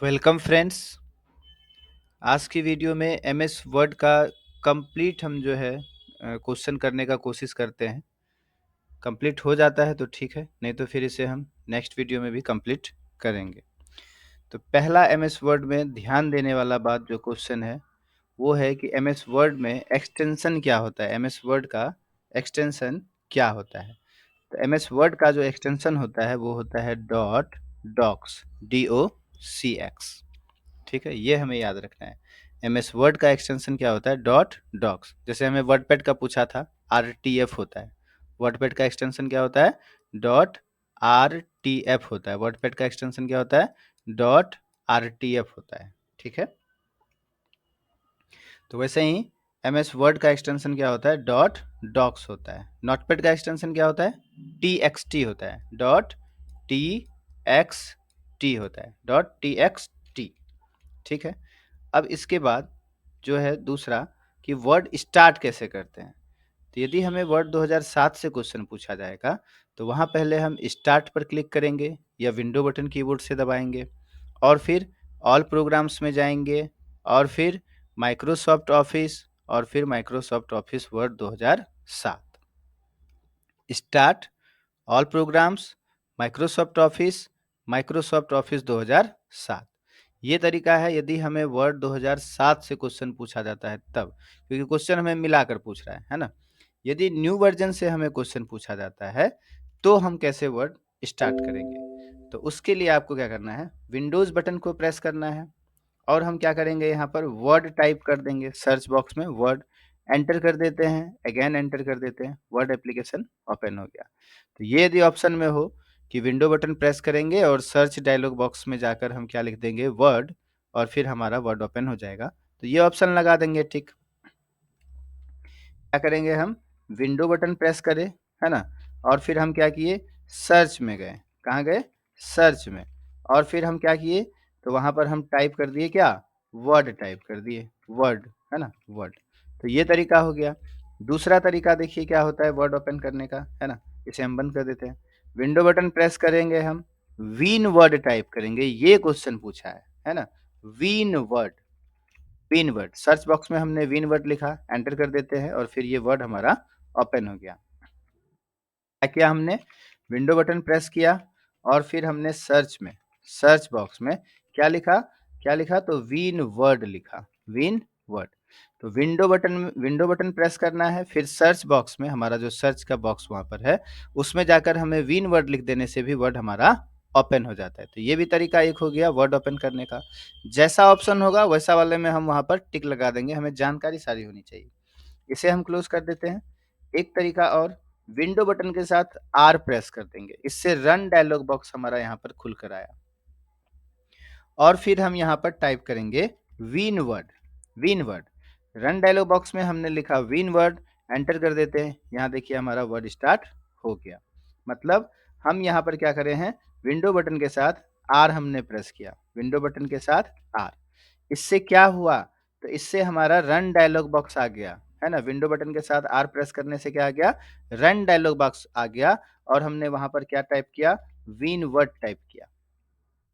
Welcome friends. आज की video में एमएस वर्ड का कंप्लीट हम जो है क्वेश्चन करने का कोशिश करते हैं। कंप्लीट हो जाता है तो ठीक है, नहीं तो फिर इसे हम नेक्स्ट वीडियो में भी कंप्लीट करेंगे। तो पहला एमएस वर्ड में ध्यान देने वाला बात जो क्वेश्चन है वो है कि एमएस वर्ड में एक्सटेंशन क्या होता है। एमएस वर्ड का एक्सटेंशन क्या होता है? तो एमएस वर्ड का जो एक्सटेंशन होता है वो होता है डॉट डॉक्स, DOCX। ठीक है, ये हमें याद रखना है। एमएस वर्ड का एक्सटेंशन क्या होता है? Dot docx. जैसे हमें वर्डपैड का पूछा था, RTF होता है। वर्डपैड का एक्सटेंशन क्या होता है? डॉट RTF होता है। वर्डपैड का एक्सटेंशन क्या होता है? डॉट RTF होता है। ठीक है, तो वैसे ही एमएस वर्ड का एक्सटेंशन क्या होता है? डॉट डॉक्स होता है। नोटपैड का एक्सटेंशन क्या होता है? TXT होता है। डॉट TXT होता है। Dot TXT। ठीक है, अब इसके बाद जो है दूसरा कि वर्ड स्टार्ट कैसे करते हैं। तो यदि हमें वर्ड 2007 से क्वेश्चन पूछा जाएगा तो वहाँ पहले हम स्टार्ट पर क्लिक करेंगे या विंडो बटन कीबोर्ड से दबाएंगे और फिर ऑल प्रोग्राम्स में जाएंगे और फिर माइक्रोसॉफ्ट ऑफिस और फिर Microsoft office word 2007। Start, all programmes, Microsoft office 2007। ये तरीका है यदि हमें वर्ड 2007 से क्वेश्चन पूछा जाता है तब, क्योंकि क्वेश्चन हमें मिलाकर पूछ रहा है ना। यदि न्यू वर्जन से हमें क्वेश्चन पूछा जाता है तो हम कैसे वर्ड स्टार्ट करेंगे? तो उसके लिए आपको क्या करना है? विंडोज बटन को प्रेस करना है और हम क्या करेंगे, यहाँ पर वर्ड टाइप कर देंगे। सर्च बॉक्स में वर्ड एंटर कर देते हैं, अगेन एंटर कर देते हैं, वर्ड एप्लीकेशन ओपन हो गया। तो ये यदि ऑप्शन में हो कि विंडो बटन प्रेस करेंगे और सर्च डायलॉग बॉक्स में जाकर हम क्या लिख देंगे? वर्ड, और फिर हमारा वर्ड ओपन हो जाएगा। तो ये ऑप्शन लगा देंगे, ठीक। क्या करेंगे हम? विंडो बटन प्रेस करें, है ना, और फिर हम क्या किए? सर्च में गए। कहाँ गए? सर्च में। और फिर हम क्या किए? तो वहां पर हम टाइप कर दिए क्या? वर्ड टाइप कर दिए, वर्ड, है ना, वर्ड। तो ये तरीका हो गया। दूसरा तरीका देखिए क्या होता है वर्ड ओपन करने का, है ना। इसे हम बंद कर देते हैं। विंडो बटन प्रेस करेंगे, हम वीन वर्ड टाइप करेंगे। ये क्वेश्चन पूछा है ना, win word. Win word, search box में हमने विन वर्ड लिखा, एंटर कर देते हैं और फिर ये वर्ड हमारा ओपन हो गया। क्या किया हमने? विंडो बटन प्रेस किया और फिर हमने सर्च में, सर्च बॉक्स में क्या लिखा? क्या लिखा? तो विन वर्ड लिखा, विन वर्ड। तो विंडो बटन प्रेस करना है, फिर सर्च बॉक्स में, हमारा जो सर्च का बॉक्स वहां पर है उसमें जाकर हमें विन वर्ड लिख देने से भी वर्ड हमारा ओपन हो जाता है। तो ये भी तरीका एक हो गया वर्ड ओपन करने का। जैसा ऑप्शन होगा वैसा वाले में हम वहां पर टिक लगा देंगे, हमें जानकारी सारी होनी चाहिए। इसे हम क्लोज कर देते हैं। एक तरीका और, विंडो बटन के साथ आर प्रेस कर देंगे, इससे रन डायलॉग बॉक्स हमारा यहाँ पर खुल कर आया और फिर हम यहाँ पर टाइप करेंगे win word, win word. Run dialogue box में हमने लिखा विन वर्ड, एंटर कर देते हैं। यहाँ देखिए हमारा वर्ड स्टार्ट हो गया। मतलब हम यहाँ पर क्या करें हैं? विंडो बटन के साथ आर हमने प्रेस किया, विंडो बटन के साथ आर। इससे क्या हुआ? तो इससे हमारा रन डायलॉग बॉक्स आ गया, है ना। विंडो बटन के साथ आर प्रेस करने से क्या आ गया? रन डायलॉग बॉक्स आ गया और हमने वहां पर क्या टाइप किया? विन वर्ड टाइप किया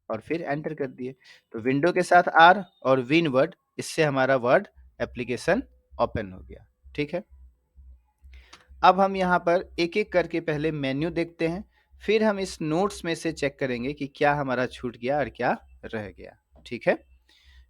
और फिर एंटर कर दिए। तो विंडो के साथ आर और विन वर्ड, इससे हमारा वर्ड एप्लीकेशन ओपन हो गया। ठीक है, अब हम यहाँ पर एक एक करके पहले मेन्यू देखते हैं, फिर हम इस नोट्स में से चेक करेंगे कि क्या हमारा छूट गया और क्या रह गया। ठीक है,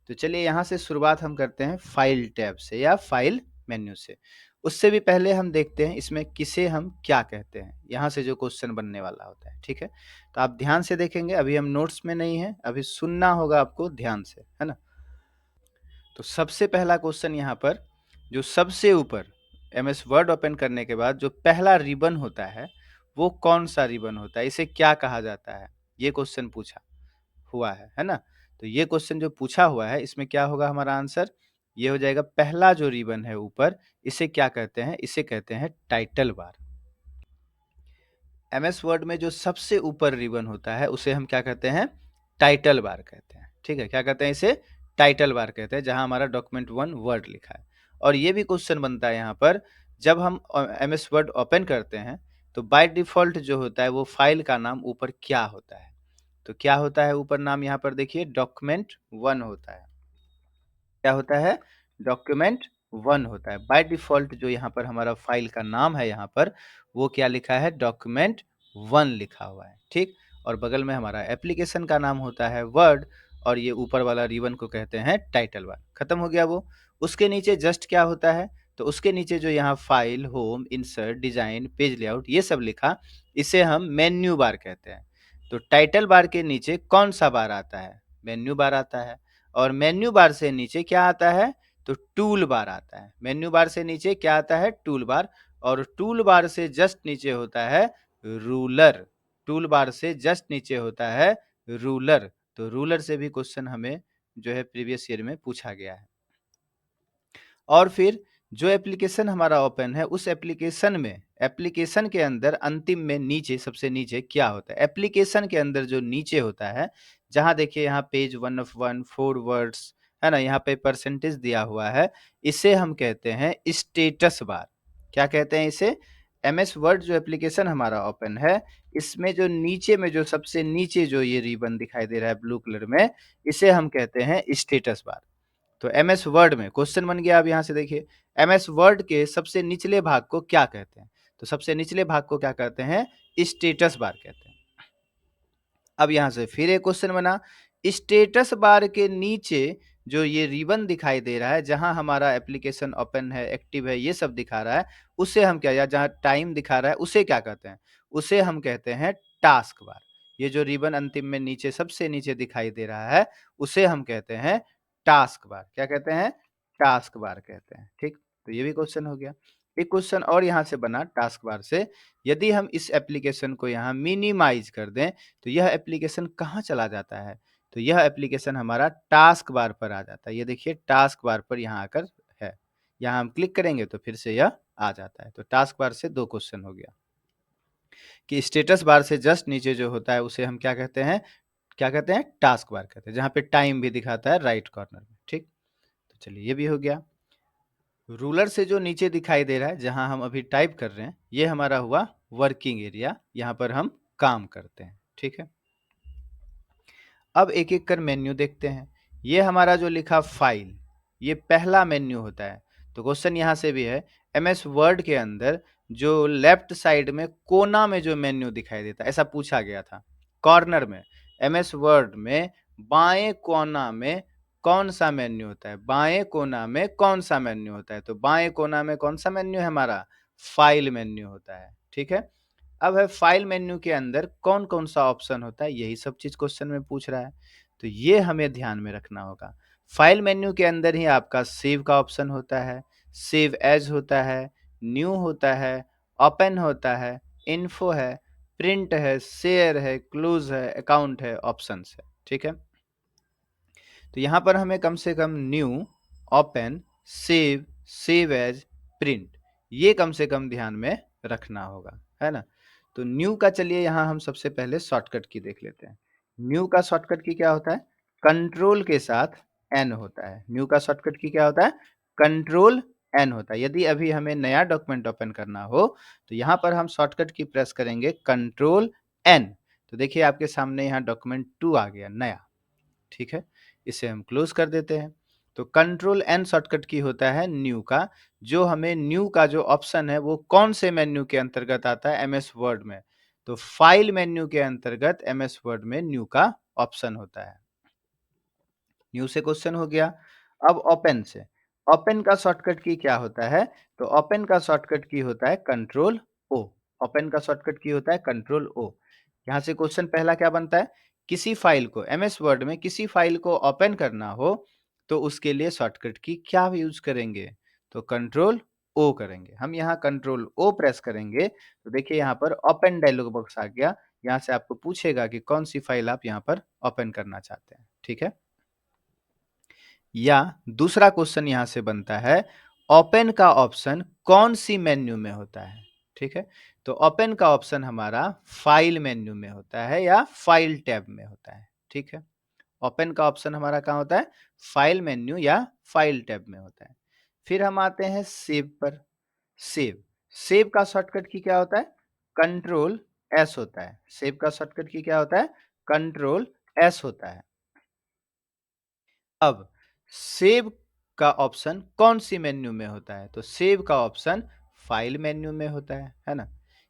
तो चलिए यहाँ से शुरुआत हम करते हैं फाइल टैब से या फाइल मेन्यू से। उससे भी पहले हम देखते हैं इसमें किसे हम क्या कहते हैं, यहाँ से जो क्वेश्चन बनने वाला होता है। ठीक है, तो आप ध्यान से देखेंगे, अभी हम नोट्स में नहीं है, अभी सुनना होगा आपको ध्यान से, है ना। तो सबसे पहला क्वेश्चन यहाँ पर, जो सबसे ऊपर एमएस वर्ड ओपन करने के बाद जो पहला रिबन होता है वो कौन सा रिबन होता है, इसे क्या कहा जाता है? ये क्वेश्चन पूछा हुआ है ना। तो ये क्वेश्चन जो पूछा हुआ है इसमें क्या होगा हमारा आंसर? ये हो जाएगा पहला जो रिबन है ऊपर, इसे क्या कहते हैं? इसे कहते हैं टाइटल बार। एमएस वर्ड में जो सबसे ऊपर रिबन होता है उसे हम क्या कहते हैं? टाइटल बार कहते हैं। ठीक है, क्या कहते हैं इसे? टाइटल बार कहते हैं, जहां हमारा डॉक्यूमेंट 1 वर्ड लिखा है। और ये भी क्वेश्चन बनता है यहाँ पर, जब हम एमएस वर्ड ओपन करते हैं तो बाय डिफॉल्ट जो होता है वो फाइल का नाम ऊपर क्या होता है? तो क्या होता है ऊपर नाम यहाँ पर देखिए डॉक्यूमेंट 1 होता है। क्या होता है? डॉक्यूमेंट 1 होता है। बाय डिफ़ॉल्ट जो यहाँ पर हमारा फ़ाइल का नाम है यहाँ पर, वो क्या लिखा है? डॉक्यूमेंट 1 लिखा हुआ है, ठीक? और बगल में हमारा एप्लीकेशन का नाम होता है वर्ड और ये ऊपर वाला रिबन को कहते हैं टाइटल बार। खत्म हो गया वो। उसके नीचे जस्ट क्या होता है? तो उसके नीचे जो यहाँ file, home, insert, design, page layout ये सब लिखा, इसे हम मेन्यू बार कहते हैं। तो टाइटल बार के नीचे कौन-सा बार आता है? मेन्यू बार आता है। और मेन्यू बार से नीचे क्या आता है? तो टूल बार आता है। मेन्यू बार से नीचे क्या आता है? टूल बार और टूल बार से जस्ट नीचे होता है रूलर। टूल बार से जस्ट नीचे होता है रूलर। तो रूलर से भी क्वेश्चन हमें जो है प्रीवियस ईयर में पूछा गया है। और फिर जो एप्लीकेशन हमारा ओपन है उस एप्लीकेशन में एप्लीकेशन के अंदर अंतिम में नीचे सबसे नीचे क्या होता है? एप्लीकेशन के अंदर जो नीचे होता है, जहाँ देखिए यहाँ पेज 1 ऑफ 1 4 वर्ड्स है ना? यहाँ पे परसेंटेज दिया हुआ है, इसे हम कहते हैं स्टेटस बार। क्या कहते हैं इसे? एमएस वर्ड जो एप्लीकेशन हमारा ओपन है, इसमें जो नीचे में जो सबसे नीचे जो ये रिबन दिखाई दे रहा है ब्लू कलर में, इसे हम कहते हैं स्टेटस बार। तो एमएस वर्ड में क्वेश्चन बन गया अब यहाँ से देखिए, एमएस वर्ड के सबसे निचले भाग को क्या कहते हैं? तो सबसे निचले भाग को क्या कहते हैं? स्टेटस बार कहते हैं। अब यहाँ से फिर एक क्वेश्चन बना, स्टेटस बार के नीचे जो ये रिबन दिखाई दे रहा है, जहाँ हमारा एप्लीकेशन ओपन है, एक्टिव है, ये सब दिखा रहा है, उसे हम क्या या जहाँ टाइम दिखा रहा है, उसे क्या कहते हैं? उसे हम कहते हैं टास्क बार। ये जो रिबन अंतिम में नीचे सबसे नीचे दिखाई दे रहा है, उसे हम कहते हैं टास्क बार। क्या कहते हैं? टास्क बार कहते हैं, ठीक? तो ये भी क्वेश्चन हो गया। एक क्वेश्चन और यहाँ से बना टास्क बार से, यदि हम इस एप्लीकेशन को यहाँ मिनिमाइज़ कर दें, तो यह एप्लीकेशन कहाँ चला जाता है? तो यह एप्लीकेशन हमारा टास्क बार पर आ जाता है। ये देखिए टास्क बार पर यहाँ आकर है। यहाँ हम क्लिक करेंगे तो फिर से यह आ जाता है। तो टास्क बार से 2 क्वेश्चन हो गया कि स्टेटस बार से जस्ट नीचे जो होता है उसे हम क्या कहते हैं? क्या कहते हैं? टास्क बार कहते हैं, जहाँ पे टाइम भी दिखाता है राइट कॉर्नर में, ठीक? तो चलिए ये भी हो गया। रूलर से जो नीचे दिखाई दे रहा है, जहाँ हम अभी टाइप कर रहे हैं, ये हमारा हुआ वर्किंग एरिया, यहाँ पर हम काम करते हैं, ठीक है? अब एक-एक कर मेन्यू देखते हैं। ये हमारा जो लिखा फाइल, ये पहला मेन्यू होता है। तो क्वेश्चन यहाँ से भी है, एमएस वर्ड के अंदर जो लेफ्ट साइड में कोना में जो मेन्यू दिखाई देता है, ऐसा पूछा गया था। कॉर्नर में, एमएस वर्ड में बाएँ कोना में कौन-सा मेन्यू होता है? बाएँ कोना में कौन-सा मेन्यू होता है? तो बाएँ कोना में कौन-सा मेन्यू है हमारा? फाइल मेन्यू होता है, ठीक है? अब है फाइल मेन्यू के अंदर कौन-कौन सा ऑप्शन होता है, यही सब चीज़ क्वेश्चन में पूछ रहा है। तो ये हमें ध्यान में रखना होगा। फाइल मेन्यू के अंदर ही आपका सेव का ऑप्शन होता है, सेव एज़ होता है, न्यू होता है, ओपन होता है, इन्फो है, प्रिंट है, शेयर है, क्लोज़ है, अकाउंट है, ऑप्शंस है। ठीक है? तो यहाँ पर हमें कम से कम new, open, save, save as, print ये कम से कम ध्यान में रखना होगा, है ना? तो न्यू का चलिए यहाँ हम सबसे पहले शॉर्टकट की देख लेते हैं। न्यू का शॉर्टकट की क्या होता है? कंट्रोल के साथ एन होता है। न्यू का शॉर्टकट की क्या होता है? कंट्रोल एन होता है। यदि अभी हमें नया डॉक्यूमेंट ओपन करना हो, तो यहाँ पर हम शॉर्टकट की प्रेस करेंगे कंट्रोल एन। तो देखिए आपके सामने यहाँ डॉक्यूमेंट 2 आ गया नया, ठीक है? इसे हम क्लोज़ कर देते हैं। तो कंट्रोल एन शॉर्टकट की होता है न्यू का, जो हमें न्यू का जो ऑप्शन है वो कौन से मेन्यू के अंतर्गत आता है? एमएस वर्ड में। तो फाइल मेन्यू के अंतर्गत एमएस वर्ड में न्यू का ऑप्शन होता है। न्यू से क्वेश्चन हो गया। अब ओपन से। ओपन का शॉर्टकट की क्या होता है? तो ओपन का शॉर्टकट की होता है कंट्रोल ओ। ओपन का शॉर्टकट की होता है कंट्रोल ओ। यहाँ से क्वेश्चन पहला क्या बनता है? किसी फाइल को एमएस वर्ड में किसी फाइल को ओपन करना हो, तो उसके लिए शॉर्टकट की क्या यूज़ करेंगे? तो कंट्रोल ओ करेंगे। हम यहाँ कंट्रोल ओ प्रेस करेंगे, तो देखिए यहाँ पर ओपन डायलॉग बॉक्स आ गया। यहाँ से आपको पूछेगा कि कौन-सी फाइल आप यहाँ पर ओपन करना चाहते हैं, ठीक है? या दूसरा क्वेश्चन यहाँ से बनता है, ओपन का ऑप्शन कौन-सी मेन्यू में होता है? ठीक है? तो ओपन का ऑप्शन हमारा फाइल मेन्यू में होता है या फाइल टैब में होता है, ठीक है? ओपन का ऑप्शन हमारा कहाँ होता है? फाइल मेन्यू या फाइल टैब में होता है। फिर हम आते हैं सेव पर। सेव, सेव का शॉर्टकट की क्या होता है? कंट्रोल एस होता है। सेव का शॉर्टकट की क्या होता है? कंट्रोल एस होता है। अब सेव का ऑप्शन कौन सी मेन्यू में होता है? तो सेव का ऑप्शन फाइल मेन्यू में होता है ना?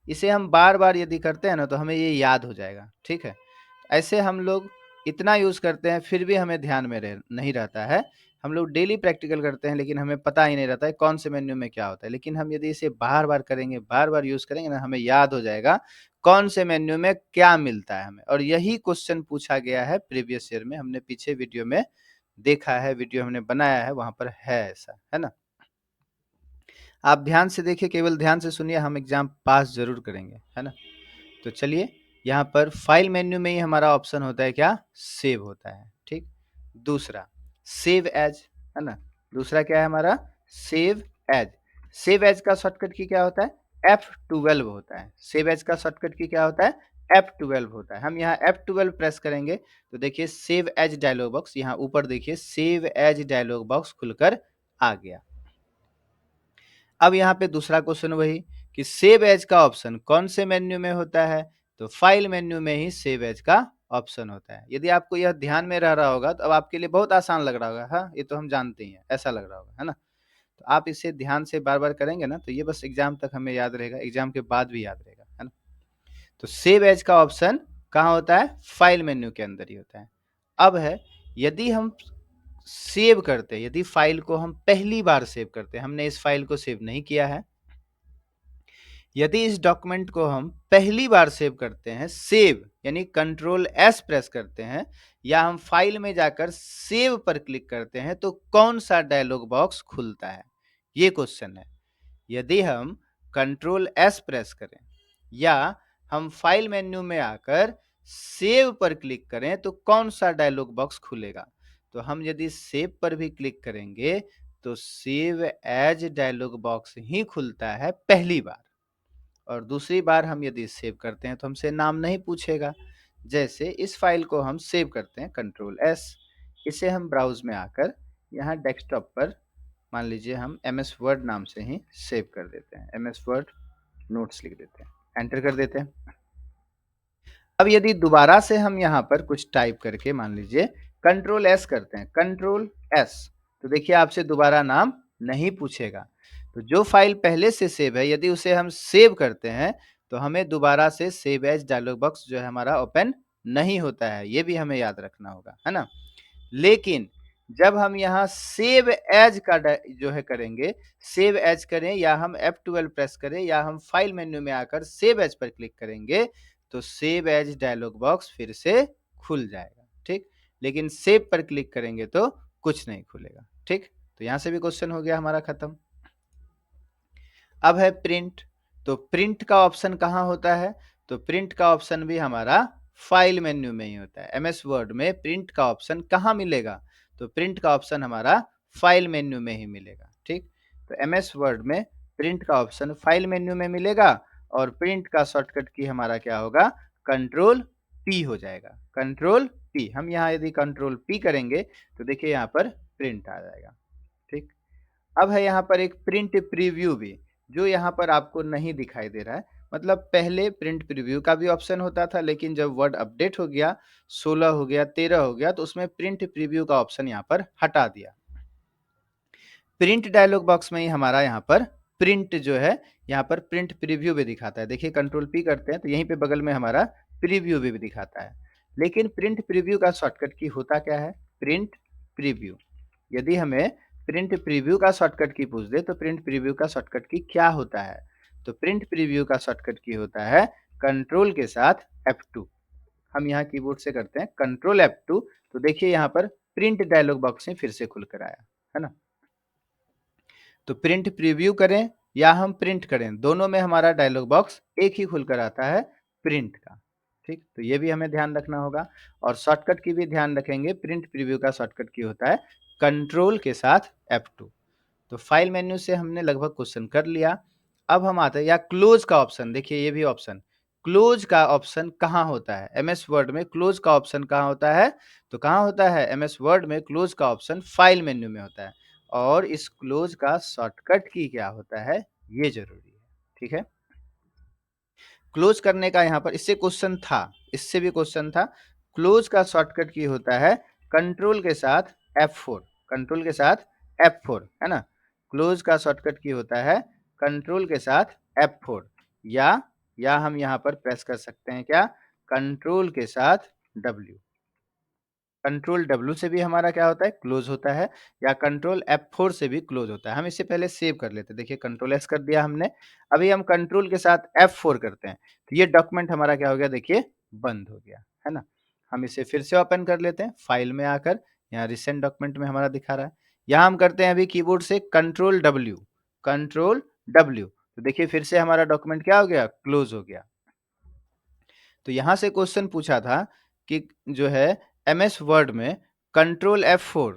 इसे हम बार-बार यदि करते हैं ना तो हमें ये याद हो जाएगा, ठीक है? ऐसे हम लोग इतना यूज़ करते हैं फिर भी हमें ध्यान में रह नहीं रहता है। हम लोग डेली प्रैक्टिकल करते हैं लेकिन हमें पता ही नहीं रहता है कौन से मेन्यू में क्या होता है। लेकिन हम यदि इसे बार-बार करेंगे, बार-बार यूज़ करेंगे ना हमें याद हो जाएगा कौन से मेन्यू में क्या मिलता है हमें। और यही क्वेश्चन पूछा गया है प्रीवियस ईयर में, हमने पीछे वीडियो में देखा है, वीडियो हमने बनाया है, वहाँ पर है ऐसा, है ना? आप ध्यान से देखिए, केवल ध्यान से सुनिए, हम एग्ज़ाम पास ज़रूर करेंगे, है ना? तो चलिए, यहाँ पर फाइल मेन्यू में ही हमारा ऑप्शन होता है क्या? सेव होता है, ठीक? दूसरा, सेव एज़, है ना? दूसरा क्या है हमारा? Save as. सेव एज़ का शॉर्टकट की क्या होता है? F12 होता है। सेव एज़ का शॉर्टकट की क्या होता है? F12 होता है। हम यहाँ F12 प्रेस करेंगे, तो देखिए सेव एज़ डायलॉग बॉक्स, यहाँ ऊपर देखिए सेव एज़ डायलॉग बॉक्स खुलकर आ गया। अब यहाँ पे दूसरा क्वेश्चन वही कि सेव एज का ऑप्शन कौन से मेन्यू में होता है? तो फाइल मेन्यू में ही सेव एज का ऑप्शन होता है। यदि आपको यह ध्यान में रह रहा होगा तो अब आपके लिए बहुत आसान लग रहा होगा। हाँ, ये तो हम जानते ही हैं, ऐसा लग रहा होगा, है ना? तो आप इसे ध्यान से बार-बार करेंगे ना तो ये बस एग्जाम तक हमें याद रहेगा, एग्जाम के बाद भी याद रहेगा, है ना? तो सेव एज का ऑप्शन कहाँ होता है? फाइल मेन्यू के अंदर ही होता है। अब है, यदि हम सेव करते हैं, यदि फाइल को हम पहली बार सेव करते हैं, हमने इस फाइल को सेव नहीं किया है, यदि इस डॉक्यूमेंट को हम पहली बार सेव करते हैं, सेव यानी कंट्रोल एस प्रेस करते हैं, या हम फाइल में जाकर सेव पर क्लिक करते हैं, तो कौन सा डायलॉग बॉक्स खुलता है? ये क्वेश्चन है। यदि हम कंट्रोल एस प्रेस करें या हम फाइल मेन्यू में आकर सेव पर क्लिक करें तो कौन सा डायलॉग बॉक्स खुलेगा? तो हम यदि सेव पर भी क्लिक करेंगे तो सेव एज डायलॉग बॉक्स ही खुलता है पहली बार, और दूसरी बार हम यदि सेव करते हैं तो हमसे नाम नहीं पूछेगा। जैसे इस फाइल को हम सेव करते हैं कंट्रोल एस, इसे हम ब्राउज में आकर यहाँ डेस्कटॉप पर मान लीजिए हम एमएस वर्ड नाम से ही सेव कर देते हैं, एमएस वर्ड नोट्स लिख देते हैं, एंटर कर देते हैं। अब यदि दोबारा से हम यहाँ पर कुछ टाइप करके मान लीजिए कंट्रोल एस करते हैं, कंट्रोल एस, तो देखिए आपसे दोबारा नाम नहीं पूछेगा। तो जो फाइल पहले से सेव है यदि उसे हम सेव करते हैं तो हमें दोबारा से सेव एज डायलॉग बॉक्स जो है हमारा ओपन नहीं होता है, ये भी हमें याद रखना होगा, है ना? लेकिन जब हम यहाँ सेव एज का जो है करेंगे, सेव एज करें या हम F12 प्रेस करें या हम फाइल मेन्यू में आकर सेव एज पर क्लिक करेंगे तो सेव एज डायलॉग बॉक्स फिर से खुल जाएगा, ठीक? लेकिन सेव पर क्लिक करेंगे तो कुछ नहीं खुलेगा, ठीक? तो यहाँ से भी क्वेश्चन हो गया हमारा खत्म। अब है प्रिंट, तो प्रिंट का ऑप्शन कहाँ होता है? तो प्रिंट का ऑप्शन भी हमारा फाइल मेन्यू में ही होता है। एमएस वर्ड में प्रिंट का ऑप्शन कहाँ मिलेगा? तो प्रिंट का ऑप्शन हमारा फाइल मेन्यू में ही मिलेगा, ठीक? तो एमएस वर्ड में प्रिंट का ऑप्शन फाइल मेन्यू में मिलेगा और प्रिंट का शॉर्टकट की हमारा क्या होगा? कंट्रोल पी हो जाएगा, कंट्रोल पी। हम यहाँ यदि कंट्रोल पी करेंगे तो देखिए यहाँ पर प्रिंट आ जाएगा, ठीक? अब है यहाँ पर एक प्रिंट प्रीव्यू भी, जो यहाँ पर आपको नहीं दिखाई दे रहा है। मतलब पहले प्रिंट प्रीव्यू का भी ऑप्शन होता था, लेकिन जब वर्ड अपडेट हो गया, 16 हो गया, 13 हो गया, तो उसमें प्रिंट प्रीव्यू का ऑप्शन यहाँ पर हटा दिया। प्रिंट डायलॉग बॉक्स में ही हमारा यहाँ पर प्रिंट जो है, यहाँ पर प्रिंट प्रीव्यू भी दिखाता है। देखिए कंट्रोल पी करते हैं तो यहीं पे बगल में हमारा प्रीव्यू भी दिखाता है। लेकिन प्रिंट प्रीव्यू का शॉर्टकट की होता क्या है? Print preview. यदि हमें प्रिंट प्रीव्यू का शॉर्टकट की पूछ दे तो प्रिंट प्रीव्यू का शॉर्टकट की क्या होता है? तो प्रिंट प्रीव्यू का शॉर्टकट की होता है कंट्रोल के साथ F2। हम यहाँ कीबोर्ड से करते हैं कंट्रोल F2, तो देखिए यहाँ पर प्रिंट डायलॉग बॉक्स में फिर से खुल कर आया, है ना? तो प्रिंट प्रीव्यू करें या हम प्रिंट करें, दोनों में हमारा डायलॉग बॉक्स एक ही खुलकर आता है, प्रिंट का, ठीक? तो ये भी हमें ध्यान रखना होगा। और शॉर्टकट की भी ध्यान रखेंगे, प्रिंट प्रीव्यू का शॉर्टकट की होता है कंट्रोल के साथ F2। तो फाइल मेन्यू से हमने लगभग क्वेश्चन कर लिया। अब हम आते हैं या क्लोज का ऑप्शन, देखिए ये भी ऑप्शन, क्लोज का ऑप्शन कहाँ होता है? एमएस वर्ड में क्लोज का ऑप्शन कहाँ होता है? तो कहाँ होता है? एमएस वर्ड में क्लोज का ऑप्शन फाइल मेन्यू में होता है। और इस क्लोज का शॉर्टकट की क्या होता है, ये जरूरी है, ठीक है? क्लोज करने का यहाँ पर इससे क्वेश्चन था, इससे भी क्वेश्चन था। क्लोज का शॉर्टकट की होता है कंट्रोल के साथ F4, कंट्रोल के साथ F4, है ना। क्लोज का शॉर्टकट की होता है कंट्रोल के साथ F4, या हम यहाँ पर प्रेस कर सकते हैं क्या, कंट्रोल के साथ W। कंट्रोल W से भी हमारा क्या होता है, क्लोज होता है, या कंट्रोल F4 से भी क्लोज होता है। हम इसे पहले सेव कर लेते हैं। देखिए कंट्रोल S कर दिया हमने, अभी हम कंट्रोल के साथ F4 करते हैं, तो ये डॉक्यूमेंट हमारा क्या हो गया, देखिए बंद हो गया, है ना। हम इसे फिर से ओपन कर लेते हैं, फाइल में आकर, यहाँ रिसेंट डॉक्यूमेंट में हमारा दिखा रहा है। यहाँ हम करते हैं अभी कीबोर्ड से कंट्रोल W, कंट्रोल W, तो देखिए फिर से हमारा डॉक्यूमेंट क्या हो गया, क्लोज हो गया। तो यहाँ से क्वेश्चन पूछा था कि जो है MS वर्ड में कंट्रोल F4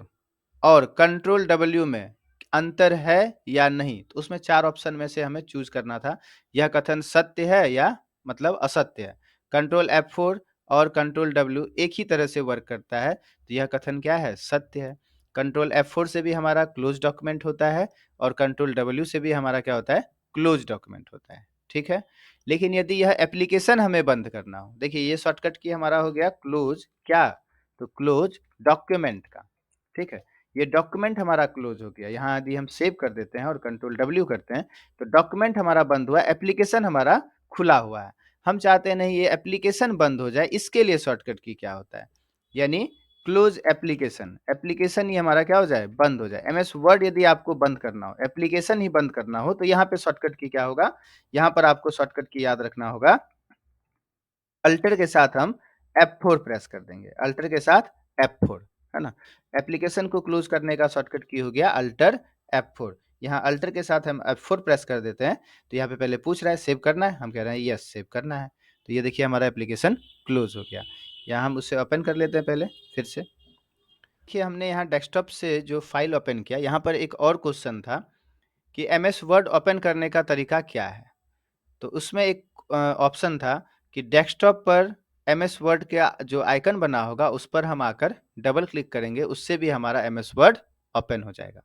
और कंट्रोल W में अंतर है या नहीं, तो उसमें 4 ऑप्शन में से हमें चूज करना था। यह कथन सत्य है या मतलब असत्य है। कंट्रोल F4 और कंट्रोल W एक ही तरह से वर्क करता है, तो यह कथन क्या है, सत्य है। कंट्रोल F4 से भी हमारा क्लोज डॉक्यूमेंट होता है और कंट्रोल W से भी हमारा क्या होता है, क्लोज डॉक्यूमेंट होता है, ठीक है। लेकिन यदि यह एप्लीकेशन हमें बंद करना हो, देखिए ये शॉर्टकट की हमारा हो गया क्लोज क्या, तो क्लोज डॉक्यूमेंट का, ठीक है। ये डॉक्यूमेंट हमारा क्लोज हो गया। यहाँ यदि हम सेव कर देते हैं और कंट्रोल W करते हैं, तो डॉक्यूमेंट हमारा बंद हुआ, एप्लीकेशन हमारा खुला हुआ है। हम चाहते नहीं ये एप्लीकेशन बंद हो जाए, इसके लिए शॉर्टकट की क्या होता है, यानी क्लोज एप्लीकेशन, एप्लीकेशन ही हमारा क्या हो जाए, बंद हो जाए। MS वर्ड यदि आपको बंद करना हो, एप्लीकेशन ही बंद करना हो, तो यहाँ पे शॉर्टकट की क्या होगा, यहाँ पर आपको शॉर्टकट की याद रखना होगा, अल्टर के साथ हम F4 प्रेस कर देंगे, अल्टर के साथ F4, है ना। एप्लीकेशन को क्लोज करने का शॉर्टकट की हो गया अल्टर F4। यहाँ अल्टर के साथ हम F4 प्रेस कर देते हैं, तो यहाँ पे पहले पूछ रहा है सेव करना है, हम कह रहे हैं यस सेव करना है, तो ये देखिए हमारा एप्लीकेशन क्लोज हो गया। यहाँ हम उसे ओपन कर लेते हैं पहले फिर से। देखिए हमने यहाँ डेस्कटॉप से जो फाइल ओपन किया, यहाँ पर एक और क्वेश्चन था कि MS वर्ड ओपन करने का तरीका क्या है। तो उसमें एक ऑप्शन था कि डेस्कटॉप पर MS वर्ड का जो आइकन बना होगा उस पर हम आकर डबल क्लिक करेंगे, उससे भी हमारा MS वर्ड ओपन हो जाएगा।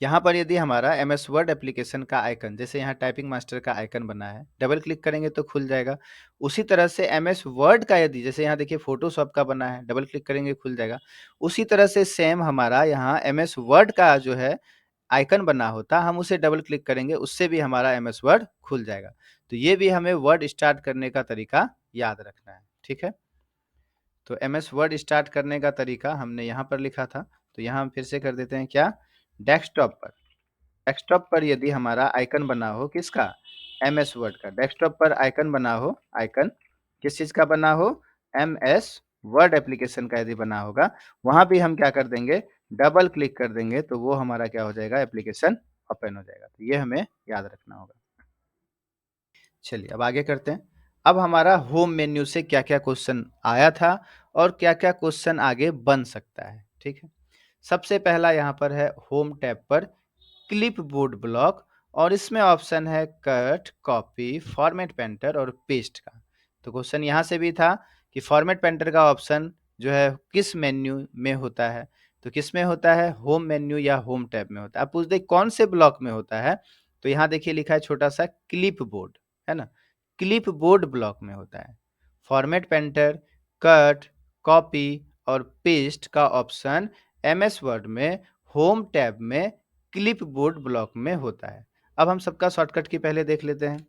यहाँ पर यदि हमारा MS वर्ड एप्लीकेशन का आइकन, जैसे यहाँ टाइपिंग मास्टर का आइकन बना है, डबल क्लिक करेंगे तो खुल जाएगा। उसी तरह से MS वर्ड का यदि, जैसे यहाँ देखिए फोटोशॉप का बना है, डबल क्लिक करेंगे खुल जाएगा। उसी तरह से सेम हमारा यहाँ MS वर्ड का जो है आइकन बना होता, हम उसे डबल क्लिक करेंगे, उससे भी हमारा MS वर्ड खुल जाएगा। तो ये भी हमें वर्ड स्टार्ट करने का तरीका याद रखना है, ठीक है। तो MS वर्ड स्टार्ट करने का तरीका हमने यहाँ पर लिखा था, तो यहाँ हम फिर से कर देते हैं क्या, डेस्कटॉप पर, डेस्कटॉप पर यदि हमारा आइकन बना हो किसका, MS वर्ड का, डेस्कटॉप पर आइकन बना हो, आइकन किस चीज़ का बना हो, MS वर्ड एप्लीकेशन का यदि बना होगा, वहाँ भी हम क्या कर देंगे, डबल क्लिक कर देंगे, तो वो हमारा क्या हो जाएगा, एप्लीकेशन ओपन हो जाएगा। तो ये हमें याद रखना होगा। चलिए अब आगे करते हैं। अब हमारा होम मेन्यू से क्या-क्या क्वेश्चन आया था और क्या-क्या क्वेश्चन आगे बन सकता है, ठीक है। सबसे पहला यहाँ पर है होम टैब पर क्लिपबोर्ड ब्लॉक, और इसमें ऑप्शन है कट, कॉपी, फॉर्मेट पेंटर और पेस्ट का। तो क्वेश्चन यहाँ से भी था कि फॉर्मेट पेंटर का ऑप्शन जो है किस मेन्यू में होता है, तो किस में होता है, होम मेन्यू या होम टैब में होता है। आप पूछ दे कौन से ब्लॉक में होता है, तो यहाँ देखिए लिखा है छोटा सा क्लिपबोर्ड, है ना, क्लिपबोर्ड ब्लॉक में होता है। फॉर्मेट पेंटर, कट, कॉपी और पेस्ट का ऑप्शन MS वर्ड में होम टैब में क्लिपबोर्ड ब्लॉक में होता है। अब हम सबका शॉर्टकट की पहले देख लेते हैं।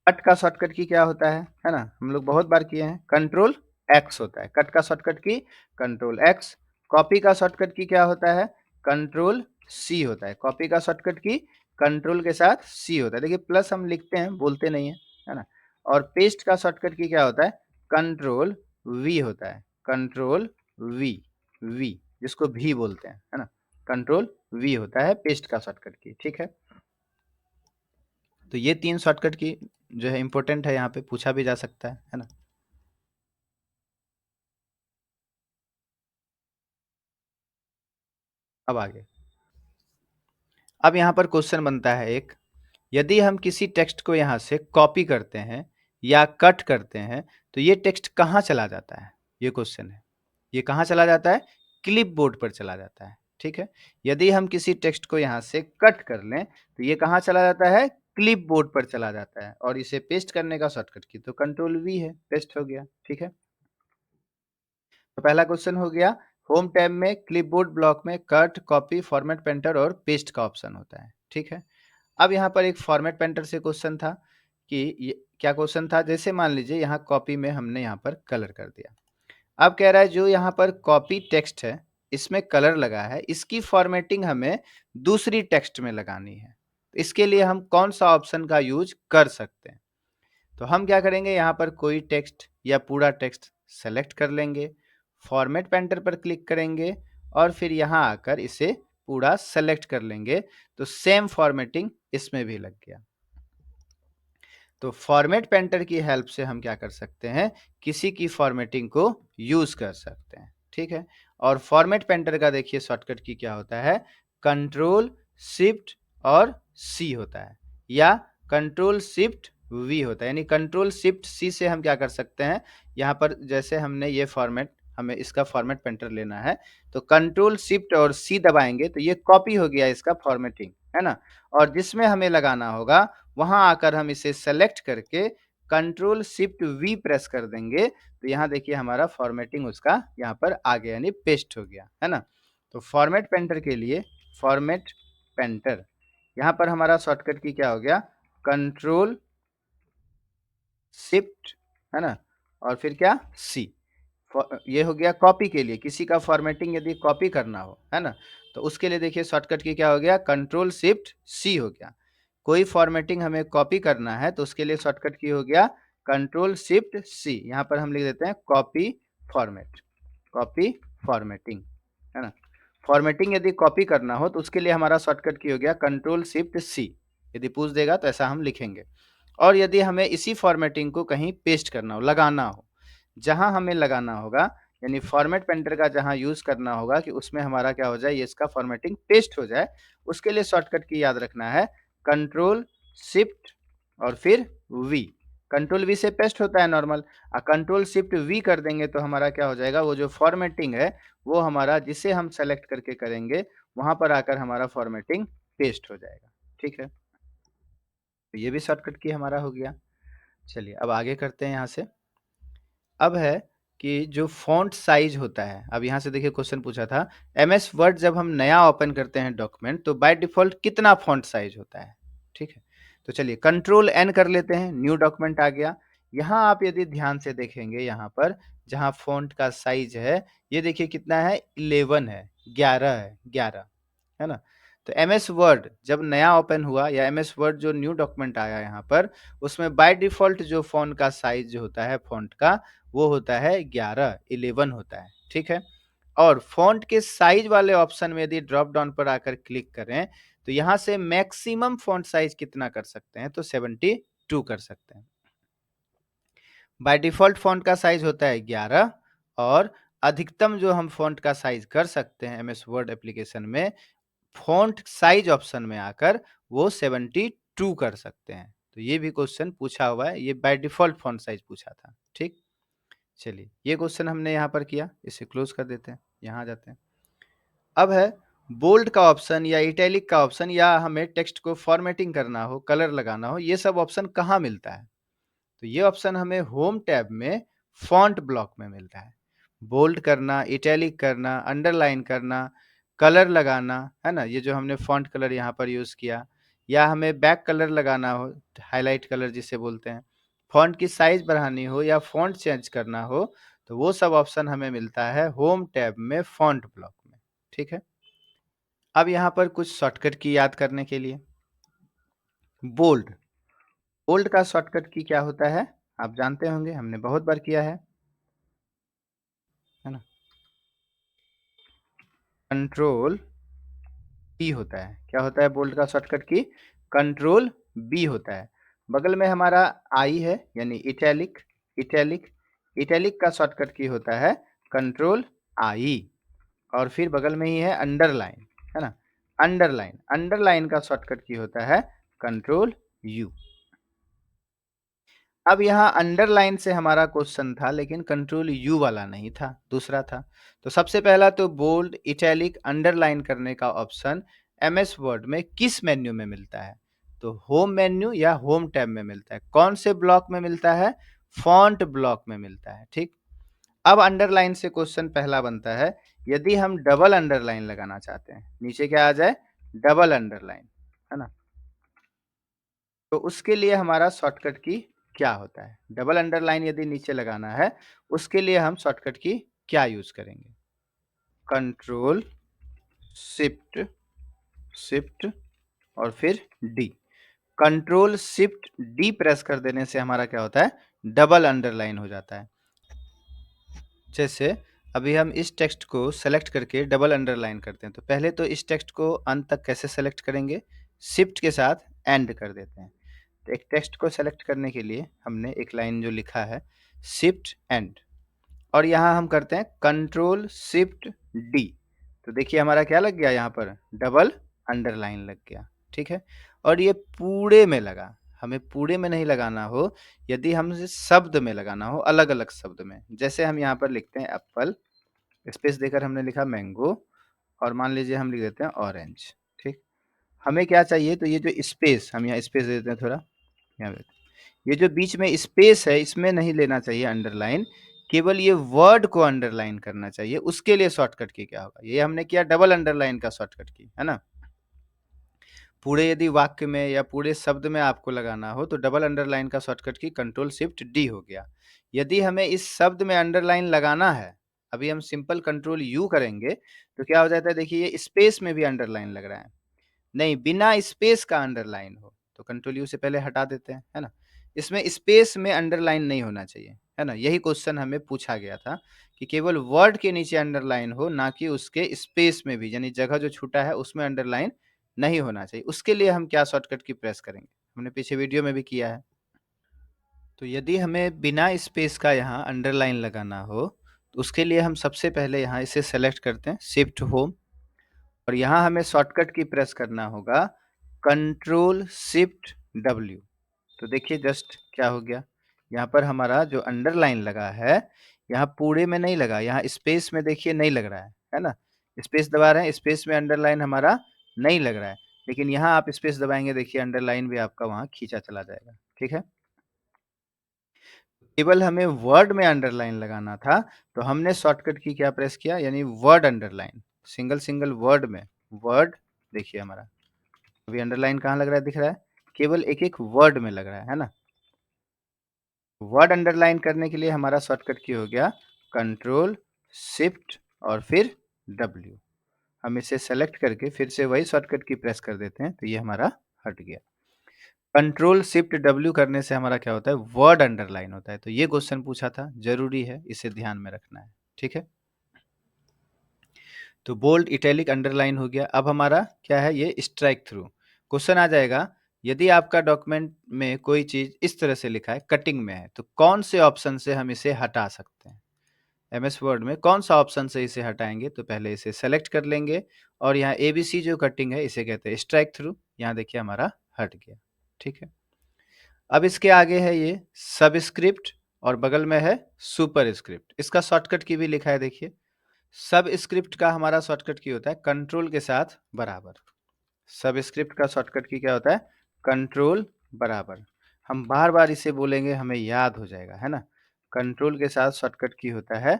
कट का शॉर्टकट की क्या होता है ना, हम लोग बहुत बार किए हैं, कंट्रोल X होता है कट का शॉर्टकट की, कंट्रोल X। कॉपी का शॉर्टकट की क्या होता है, कंट्रोल C होता है, कॉपी का शॉर्टकट की कंट्रोल के साथ C होता है। देखिए प्लस हम लिखते हैं, बोलते नहीं है ना। और पेस्ट का शॉर्टकट की क्या होता है, कंट्रोल V होता है, कंट्रोल V जिसको भी बोलते हैं, है ना, कंट्रोल V होता है पेस्ट का शॉर्टकट की, ठीक है। तो ये 3 शॉर्टकट की जो है इम्पोर्टेंट है, यहाँ पे पूछा भी जा सकता है ना। अब आगे, अब यहाँ पर क्वेश्चन बनता है एक, यदि हम किसी टेक्स्ट को यहाँ से कॉपी करते हैं या कट करते हैं, तो ये टेक्स्ट कहाँ चला जाता है, ये क्वेश्चन है। ये कहाँ चला जाता है, क्लिपबोर्ड पर चला जाता है, ठीक है। यदि हम किसी टेक्स्ट को यहाँ से कट कर लें, तो ये कहाँ चला जाता है, क्लिप बोर्ड पर चला जाता है और इसे पेस्ट करने का शॉर्टकट की तो कंट्रोल वी है, पेस्ट हो गया। ठीक है, तो पहला क्वेश्चन हो गया। होम टैब में क्लिपबोर्ड ब्लॉक में कट, कॉपी, फॉर्मेट पेंटर और पेस्ट का ऑप्शन होता है। ठीक है, अब यहाँ पर एक फॉर्मेट पेंटर से क्वेश्चन था कि ये क्या क्वेश्चन था, जैसे मान लीजिए यहाँ कॉपी में हमने यहाँ पर कलर कर दिया। अब कह रहा है जो यहाँ पर कॉपी टेक्स्ट है, इसमें कलर लगा है, इसकी फॉर्मेटिंग हमें दूसरी टेक्स्ट में लगानी है। इसके लिए हम कौन सा ऑप्शन का यूज कर सकते हैं? तो हम क्या करेंगे, यहाँ पर कोई टेक्स्ट या पूरा टेक्स्ट सेलेक्ट कर लेंगे, फॉर्मेट पेंटर पर क्लिक करेंगे और फिर यहाँ आकर इसे पूरा सेलेक्ट कर लेंगे, तो सेम फॉर्मेटिंग इसमें भी लग गया। तो फॉर्मेट पेंटर की हेल्प से हम क्या कर सकते हैं, किसी की फॉर्मेटिंग को यूज कर सकते हैं। ठीक है, और फॉर्मेट पेंटर का देखिए शॉर्टकट की क्या होता है, कंट्रोल शिफ्ट और सी होता है, या कंट्रोल शिफ्ट वी होता है। यानी कंट्रोल शिफ्ट सी से हम क्या कर सकते हैं, यहाँ पर जैसे हमने ये फॉर्मेट, हमें इसका फॉर्मेट पेंटर लेना है, तो कंट्रोल शिफ्ट और सी दबाएंगे तो ये कॉपी हो गया इसका फॉर्मेटिंग, है ना। और जिसमें हमें लगाना होगा वहां आकर हम इसे सेलेक्ट करके कंट्रोल शिफ्ट वी प्रेस कर देंगे, तो यहाँ देखिए हमारा फॉर्मेटिंग उसका यहाँ पर आ गया, यानी पेस्ट हो गया, है ना। तो फॉर्मेट पेंटर के लिए फॉर्मेट पेंटर, यहाँ पर हमारा शॉर्टकट की क्या हो गया, कंट्रोल शिफ्ट, है ना, और फिर क्या, सी। ये हो गया कॉपी के लिए, किसी का फॉर्मेटिंग यदि कॉपी करना हो, है ना, तो उसके लिए देखिए शॉर्टकट की क्या हो गया, कंट्रोल शिफ्ट सी हो गया। कोई फॉर्मेटिंग हमें कॉपी करना है तो उसके लिए शॉर्टकट की हो गया कंट्रोल शिफ्ट सी। यहाँ पर हम लिख देते हैं कॉपी फॉर्मेट, कॉपी फॉर्मेटिंग, है ना। फॉर्मेटिंग यदि कॉपी करना हो तो उसके लिए हमारा शॉर्टकट की हो गया कंट्रोल शिफ्ट सी। यदि पूछ देगा तो ऐसा हम लिखेंगे। और यदि हमें इसी फॉर्मेटिंग को कहीं पेस्ट करना हो, लगाना हो, जहां हमें लगाना होगा, यानी फॉर्मेट पेंटर का जहां यूज करना होगा कि उसमें हमारा क्या हो जाए, ये इसका फॉर्मेटिंग पेस्ट हो जाए, उसके लिए शॉर्टकट की याद रखना है कंट्रोल शिफ्ट और फिर वी। कंट्रोल वी से पेस्ट होता है नॉर्मल, और कंट्रोल शिफ्ट वी कर देंगे तो हमारा क्या हो जाएगा, वो जो फॉर्मेटिंग है वो हमारा जिसे हम सेलेक्ट करके करेंगे वहां पर आकर हमारा फॉर्मेटिंग पेस्ट हो जाएगा। ठीक है, तो ये भी शॉर्टकट की हमारा हो गया। चलिए अब आगे करते हैं यहाँ से। अब है कि जो फ़ॉन्ट साइज़ होता है, अब यहाँ से देखिए क्वेश्चन पूछा था, एमएस वर्ड जब हम नया ओपन करते हैं डॉक्यूमेंट तो बाय डिफ़ॉल्ट कितना फ़ॉन्ट साइज़ होता है? ठीक है, तो चलिए कंट्रोल एन कर लेते हैं, न्यू डॉक्यूमेंट आ गया। यहाँ आप यदि ध्यान से देखेंगे, यहाँ पर जहाँ फ़ॉन्ट का साइज़ है, ये देखिए कितना है, 11 है, 11 है, 11, है ना? तो एमएस वर्ड जब नया ओपन हुआ या एमएस वर्ड जो न्यू डॉक्यूमेंट आया यहाँ पर, उसमें बाय डिफ़ॉल्ट जो फ़ॉन्ट का साइज़ जो होता है फ़ॉन्ट का, वो होता है 11, 11 होता है, ठीक है? और फ़ॉन्ट के साइज़ वाले ऑप्शन में यदि ड्रॉप डाउन पर आकर क्लिक करें, तो यहाँ से मैक्सिमम फ़ॉन्ट साइज़ कितना कर सकते हैं? तो 72 कर सकते हैं। बाय डिफ़ॉल्ट फ़ॉन्ट का साइज़ होता है 11, और अधिकतम जो हम फ़ॉन्ट का साइज़ कर सकते हैं एमएस वर्ड एप्लीकेशन में, फ़ॉन्ट साइज़ ऑप्शन में आकर वो 72 कर सकते हैं। तो ये भी क्वेश्चन पूछा हुआ है, ये बाय डिफ़ॉल्ट फ़ॉन्ट साइज़ पूछा था, ठीक? चलिए, ये क्वेश्चन हमने यहाँ पर किया, इसे क्लोज़ कर देते हैं, यहाँ आ जाते हैं। अब है बोल्ड का ऑप्शन या इटैलिक का ऑप्शन, या हमें टेक्स्ट को फॉर्मेटिंग करना हो, कलर लगाना हो, ये सब ऑप्शन कहाँ मिलता है? तो ये ऑप्शन हमें होम टैब में फ़ॉन्ट ब्लॉक में मिलता है। बोल्ड करना, इटैलिक करना, अंडरलाइन करना, कलर लगाना, है ना? ये जो हमने फ़ॉन्ट कलर यहाँ पर यूज़ किया, या हमें बैक कलर लगाना हो, हाइलाइट कलर जिसे बोलते हैं, फ़ॉन्ट की साइज़ बढ़ानी हो या फ़ॉन्ट चेंज करना हो, तो वो सब ऑप्शन हमें मिलता है होम टैब में फ़ॉन्ट ब्लॉक में, ठीक है? अब यहाँ पर कुछ शॉर्टकट की याद करने के लिए, बोल्ड, बोल्ड का शॉर्टकट की क्या होता है? आप जानते होंगे, हमने बहुत बार किया है ना? कंट्रोल बी होता है। क्या होता है बोल्ड का शॉर्टकट की? कंट्रोल बी होता है। बगल में हमारा आई है, यानी इटैलिक, इटैलिक, इटैलिक का शॉर्टकट की होता है कंट्रोल आई, और फिर बगल में ही है अंडरलाइन, है ना? अंडरलाइन, अंडरलाइन का शॉर्टकट की होता है कंट्रोल यू। अब यहाँ अंडरलाइन से हमारा क्वेश्चन था, लेकिन कंट्रोल यू वाला नहीं था, दूसरा था। तो सबसे पहला तो बोल्ड, इटैलिक, अंडरलाइन करने का ऑप्शन एमएस वर्ड में किस मेन्यू में मिलता है? तो होम मेन्यू या होम टैब में मिलता है। कौन से ब्लॉक में मिलता है? फॉन्ट ब्लॉक में मिलता है। ठीक, अब अंडरलाइन से क्वेश्चन पहला बनता है, यदि हम डबल अंडरलाइन लगाना चाहते हैं, नीचे क्या आ जाए? डबल अंडरलाइन, है ना? तो उसके लिए हमारा शॉर्टकट की क्या होता है? डबल अंडरलाइन यदि नीचे लगाना है, उसके लिए हम शॉर्टकट की क्या यूज करेंगे? कंट्रोल शिफ्ट शिफ्ट और फिर D. Control shift D press कर देने से हमारा क्या होता है? डबल अंडरलाइन हो जाता है। जैसे अभी हम इस टेक्स्ट को सेलेक्ट करके डबल अंडरलाइन करते हैं, तो पहले तो इस टेक्स्ट को अंत तक कैसे सेलेक्ट करेंगे? शिफ्ट के साथ एंड कर देते हैं। तो एक टेक्स्ट को सेलेक्ट करने के लिए हमने एक लाइन जो लिखा है शिफ्ट एंड, और यहाँ हम करते हैं कंट्रोल शिफ्ट डी। तो देखिए हमारा क्या लग गया? यहाँ पर डबल अंडरलाइन लग गया। ठीक है, और ये पूरे में लगा। हमें पूरे में नहीं लगाना हो, यदि हम शब्द में लगाना हो, अलग अलग शब्द में, जैसे हम यहाँ पर लिखते हैं एप्पल, स्पेस देकर हमने लिखा मैंगो, और मान लीजिए हम लिख देते हैं ऑरेंज। ठीक, हमें क्या चाहिए? तो ये जो स्पेस, हम यहाँ स्पेस दे देते हैं थोड़ा, यहाँ पे ये जो बीच में स्पेस है, इसमें नहीं लेना चाहिए अंडरलाइन, केवल ये वर्ड को अंडरलाइन करना चाहिए। उसके लिए शॉर्टकट की क्या होगा? ये हमने किया डबल अंडरलाइन का शॉर्टकट की, है ना? पूरे यदि वाक्य में या पूरे शब्द में आपको लगाना हो, तो डबल अंडरलाइन का शॉर्टकट की कंट्रोल शिफ्ट डी हो गया। यदि हमें इस शब्द में अंडरलाइन लगाना है, अभी हम सिंपल कंट्रोल यू करेंगे, तो क्या हो जाता है? देखिए ये स्पेस में भी अंडरलाइन लग रहा है। नहीं, बिना स्पेस का अंडरलाइन हो, तो कंट्रोल यू से पहले हटा देते हैं, है ना? इसमें स्पेस में अंडरलाइन नहीं होना चाहिए, है ना? यही क्वेश्चन हमें पूछा गया था कि केवल वर्ड के नीचे अंडरलाइन हो, ना कि उसके स्पेस में भी, यानी जगह जो छूटा है उसमें अंडरलाइन नहीं होना चाहिए। उसके लिए हम क्या शॉर्टकट की प्रेस करेंगे? हमने पीछे वीडियो में भी किया है। तो यदि हमें बिना स्पेस का यहाँ अंडरलाइन लगाना हो, तो उसके लिए हम सबसे पहले यहाँ इसे सेलेक्ट करते हैं, शिफ्ट होम, और यहाँ हमें शॉर्टकट की प्रेस करना होगा कंट्रोल शिफ्ट डब्ल्यू। तो देखिए जस्ट क्या हो गया? यहाँ पर हमारा जो अंडरलाइन लगा है, यहाँ पूरे में नहीं लगा, यहाँ स्पेस में देखिए नहीं लग रहा है ना? स्पेस दबा रहे हैं, स्पेस में अंडरलाइन हमारा नहीं लग रहा है, लेकिन यहाँ आप स्पेस दबाएंगे, देखिए अंडरलाइन भी आपका वहाँ खींचा चला जाएगा। ठीक है, केवल हमें वर्ड में अंडरलाइन लगाना था, तो हमने शॉर्टकट की क्या प्रेस किया? यानी word underline, single single word में, वर्ड देखिए हमारा अभी अंडरलाइन कहाँ लग रहा है? दिख रहा है? केवल एक एक वर्ड में लग रहा है ना? वर्ड अंडरलाइन करने के लिए हमारा शॉर्टकट की हो गया कंट्रोल शिफ्ट और फिर डब्ल्यू। हम इसे सेलेक्ट करके फिर से वही शॉर्टकट की प्रेस कर देते हैं, तो ये हमारा हट गया। कंट्रोल शिफ्ट डब्ल्यू करने से हमारा क्या होता है? वर्ड अंडरलाइन होता है। तो ये क्वेश्चन पूछा था, जरूरी है, इसे ध्यान में रखना है। ठीक है, तो बोल्ड इटैलिक अंडरलाइन हो गया। अब हमारा क्या है? ये स्ट्राइक थ्रू क्वेश्चन आ जाएगा। यदि आपका डॉक्यूमेंट में कोई चीज इस तरह से लिखा है, कटिंग में है, तो कौन से ऑप्शन से हम इसे हटा सकते हैं? एमएस वर्ड में कौन सा ऑप्शन से इसे हटाएंगे? तो पहले इसे सेलेक्ट कर लेंगे, और यहाँ एबीसी जो कटिंग है इसे कहते हैं स्ट्राइक थ्रू। यहाँ देखिए हमारा हट गया। ठीक है, अब इसके आगे है ये सबस्क्रिप्ट, और बगल में है सुपर स्क्रिप्ट। इसका शॉर्टकट की भी लिखा है, देखिए सब स्क्रिप्ट का हमारा शॉर्टकट की होता है कंट्रोल के साथ बराबर। सब स्क्रिप्ट का शॉर्टकट की क्या होता है? कंट्रोल बराबर। हम बार बार इसे बोलेंगे, हमें याद हो जाएगा, है ना? कंट्रोल के साथ शॉर्टकट की होता है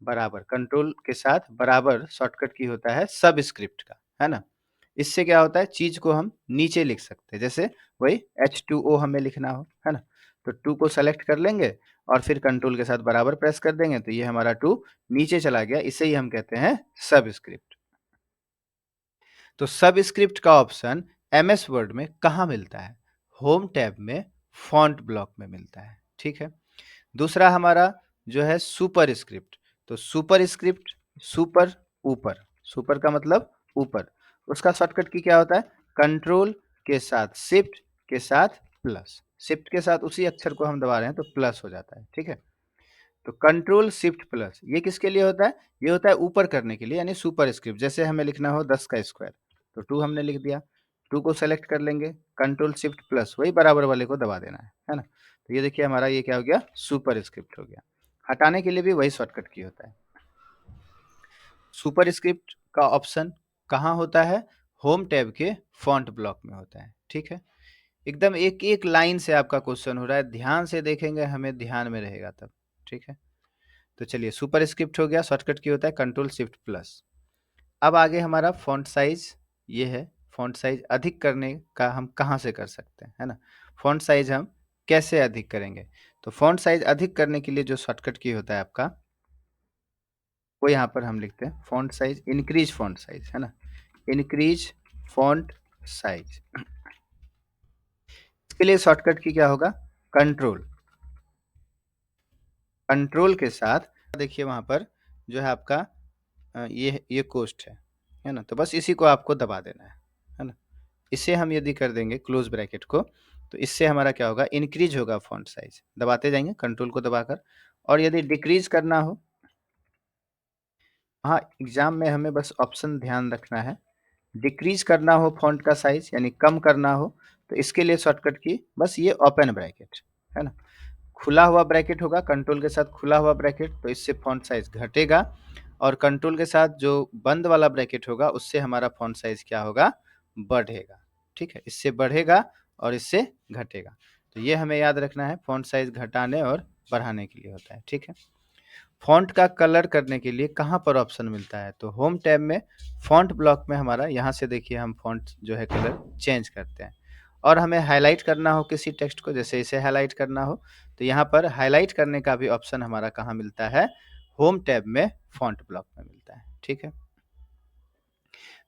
बराबर। कंट्रोल के साथ बराबर शॉर्टकट की होता है सब स्क्रिप्ट का, है ना? इससे क्या होता है? चीज को हम नीचे लिख सकते हैं, जैसे वही H2O हमें लिखना हो, है ना? तो 2 को सेलेक्ट कर लेंगे और फिर कंट्रोल के साथ बराबर प्रेस कर देंगे, तो ये हमारा 2 नीचे चला गया। इसे ही हम कहते हैं सब स्क्रिप्ट। तो सब स्क्रिप्ट का ऑप्शन एमएस वर्ड में कहाँ मिलता है? होम टैब में फॉन्ट ब्लॉक में मिलता है। ठीक है, दूसरा हमारा जो है सुपर स्क्रिप्ट। तो सुपर स्क्रिप्ट, सुपर ऊपर, सुपर का मतलब ऊपर, उसका शॉर्टकट की क्या होता है? कंट्रोल के साथ शिफ्ट के साथ प्लस, शिफ्ट के साथ उसी अक्षर को हम दबा रहे हैं तो प्लस हो जाता है। ठीक है, तो कंट्रोल शिफ्ट प्लस ये किसके लिए होता है? ये होता है ऊपर करने के लिए, यानी सुपर स्क्रिप्ट। जैसे हमें लिखना हो 10 का स्क्वायर, तो 2 हमने लिख दिया, 2 को सेलेक्ट कर लेंगे, कंट्रोल शिफ्ट प्लस वही बराबर वाले को दबा देना है ना? तो ये देखिए हमारा ये क्या हो गया? सुपर स्क्रिप्ट हो गया। हटाने के लिए भी वही शॉर्टकट की होता है। सुपर स्क्रिप्ट का ऑप्शन कहाँ होता है? होम टैब के फॉन्ट ब्लॉक में होता है। ठीक है, एकदम एक-एक लाइन से आपका क्वेश्चन हो रहा है, ध्यान से देखेंगे हमें ध्यान में रहेगा तब, ठीक है? तो चलिए सुपरस्क्रिप्ट हो गया, शॉर्टकट की होता है कंट्रोल शिफ्ट प्लस। अब आगे हमारा फ़ॉन्ट साइज़ ये है, फ़ॉन्ट साइज़ अधिक करने का हम कहाँ से कर सकते हैं, है ना? फ़ॉन्ट साइज़ हम कैसे अधिक करेंगे? तो फ़ॉन्ट साइज़ अधिक करने के लिए जो शॉर्टकट की होता है आपका, वो यहाँ पर हम लिखते हैं font size increase font size, है ना? Increase font size. इसके लिए शॉर्टकट की क्या होगा? कंट्रोल। कंट्रोल के साथ देखिए वहाँ पर जो है आपका ये कोस्ट है ना? तो बस इसी को आपको दबा देना है ना? इसे हम यदि कर देंगे क्लोज़ ब्रैकेट को, तो इससे हमारा क्या होगा? इंक्रीज़ होगा फ़ॉन्ट साइज़। दबाते जाएँगे कंट्रोल को दबाकर, और यदि डिक्रीज़ करना हो, हाँ, एग्ज़ाम में हमें बस ऑप्शन ध्यान रखना है। डिक्रीज़ करना हो फ़ॉन्ट का साइज़ यानी कम करना हो, तो इसके लिए शॉर्टकट की बस ये ओपन ब्रैकेट, है ना? खुला हुआ ब्रैकेट होगा, कंट्रोल के साथ खुला हुआ ब्रैकेट, तो इससे फ़ॉन्ट साइज़ घटेगा, और कंट्रोल के साथ जो बंद वाला ब्रैकेट होगा, उससे हमारा फ़ॉन्ट साइज़ क्या होगा? बढ़ेगा, ठीक है? इससे बढ़ेगा और इससे घटेगा। तो ये हमें याद रखना है, फ़ॉन्ट साइज़ घटाने और बढ़ाने के लिए होता है, ठीक है? फ़ॉन्ट का कलर करने के लिए कहाँ पर ऑप्शन मिलता है? तो होम टैब में फ़ॉन्ट ब्लॉक में हमारा यहाँ से देखिए हम फ़ॉन्ट जो है कलर चेंज करते हैं। और हमें हाइलाइट करना हो किसी टेक्स्ट को, जैसे इसे हाइलाइट करना हो, तो यहाँ पर हाइलाइट करने का भी ऑप्शन हमारा कहाँ मिलता है? होम टैब में फ़ॉन्ट ब्लॉक में मिलता है, ठीक है?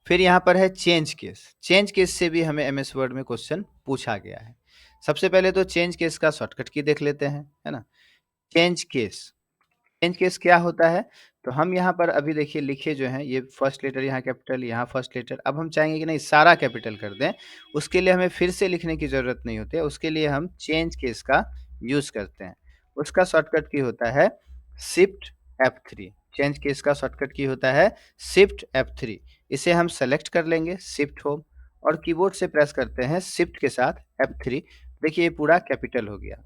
फिर यहाँ पर है चेंज केस। चेंज केस से भी हमें एमएस वर्ड में क्वेश्चन पूछा गया है। सबसे पहले तो चेंज केस का शॉर्टकट की देख लेते हैं, है ना? Change case. चेंज केस क्या होता है? तो हम यहाँ पर अभी देखिए लिखे जो हैं, ये फर्स्ट लेटर यहाँ कैपिटल, यहाँ फर्स्ट लेटर। अब हम चाहेंगे कि नहीं सारा कैपिटल कर दें, उसके लिए हमें फिर से लिखने की ज़रूरत नहीं होती है, उसके लिए हम चेंज केस का यूज़ करते हैं। उसका शॉर्टकट की होता है शिफ्ट F3। चेंज केस का शॉर्टकट की होता है शिफ्ट F3। इसे हम सेलेक्ट कर लेंगे शिफ्ट होम, और कीबोर्ड से प्रेस करते हैं शिफ्ट के साथ F3। देखिए ये पूरा कैपिटल हो गया।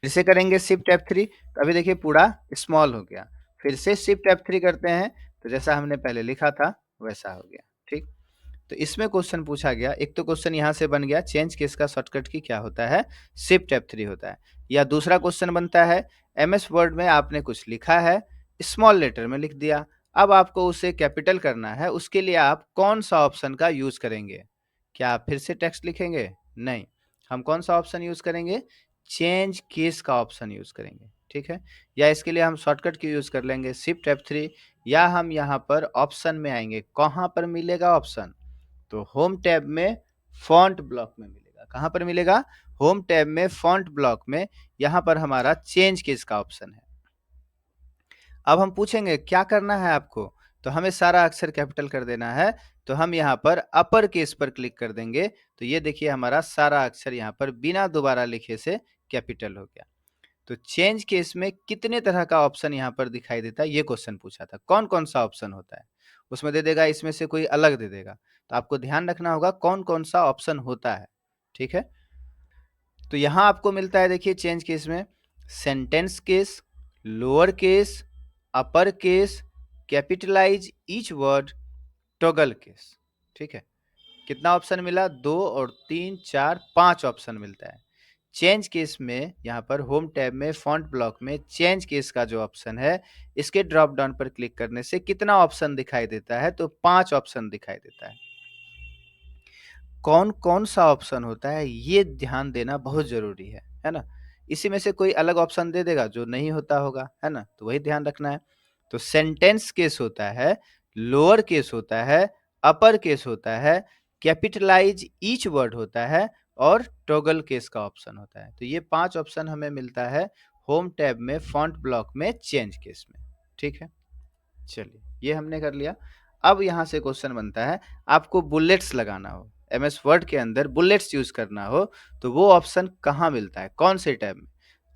फिर से करेंगे शिफ्ट F3, तो अभी देखिए पूरा स्मॉल हो गया। फिर से शिफ्ट F3 करते हैं, तो जैसा हमने पहले लिखा था वैसा हो गया, ठीक? तो इसमें क्वेश्चन पूछा गया, एक तो क्वेश्चन यहाँ से बन गया चेंज केस का शॉर्टकट की क्या होता है? शिफ्ट F3 होता है। या दूसरा क्वेश्चन बनता है एमएस वर्ड में आपने कुछ लिखा है, स्मॉल लेटर में लिख दिया, अब आपको उसे कैपिटल करना है, उसके लिए आप कौन-सा ऑप्शन का यूज़ करेंगे? क्या आप फिर से टेक्स्ट लिखेंगे? नहीं, हम कौन-सा ऑप्शन यूज़ करेंगे? चेंज केस का ऑप्शन यूज़ करेंगे, ठीक है? या इसके लिए हम शॉर्टकट की यूज़ कर लेंगे शिफ्ट F3, या हम यहाँ पर ऑप्शन में आएँगे, कहाँ पर मिलेगा ऑप्शन? तो होम टैब में फ़ॉन्ट ब्लॉक में मिलेगा। कहाँ पर मिलेगा? होम टैब में फ़ॉन्ट ब्लॉक में, यहाँ पर हमारा चेंज केस का ऑप्शन है। अब हम पूछेंगे क्या करना है आपको? तो हमें सारा अक्षर कैपिटल कर देना है, तो हम यहाँ पर अपर केस पर क्लिक कर देंगे, तो ये देखिए हमारा सारा अक्षर यहाँ पर बिना दोबारा लिखे से कैपिटल हो गया। तो चेंज केस में कितने तरह का ऑप्शन यहाँ पर दिखाई देता है, ये क्वेश्चन पूछा था। कौन-कौन सा ऑप्शन होता है? उसमें दे देगा, इसमें से कोई अलग दे देगा। तो आपको ध्यान रखना होगा कौन-कौन सा ऑप्शन होता है, ठीक है? तो यहाँ आपको मिलता है देखिए चेंज केस में sentence case, lower case, upper case, capitalize each word, toggle case, ठीक है? कितना ऑप्शन मिला? 2 और 3, 4, 5 ऑप्शन मिलता है। चेंज केस में यहाँ पर होम टैब में फ़ॉन्ट ब्लॉक में चेंज केस का जो ऑप्शन है, इसके ड्रॉप डाउन पर क्लिक करने से कितना ऑप्शन दिखाई देता है? तो 5 ऑप्शन दिखाई देता है। कौन-कौन सा ऑप्शन होता है, ये ध्यान देना बहुत ज़रूरी है ना? इसी में से कोई अलग ऑप्शन दे देगा जो नहीं होता होगा, है ना? तो वही ध्यान रखना है। तो सेंटेंस केस होता है, लोअर केस होता है, अपर केस होता है, कैपिटलाइज़ ईच वर्ड होता है, और टॉगल केस का ऑप्शन होता है। तो ये 5 ऑप्शन हमें मिलता है होम टैब में फ़ॉन्ट ब्लॉक में चेंज केस में, ठीक है? चलिए, ये हमने कर लिया। अब यहाँ से क्वेश्चन बनता है, आपको बुलेट्स लगाना हो, एमएस वर्ड के अंदर बुलेट्स यूज़ करना हो, तो वो ऑप्शन कहाँ मिलता है, कौन से टैब में?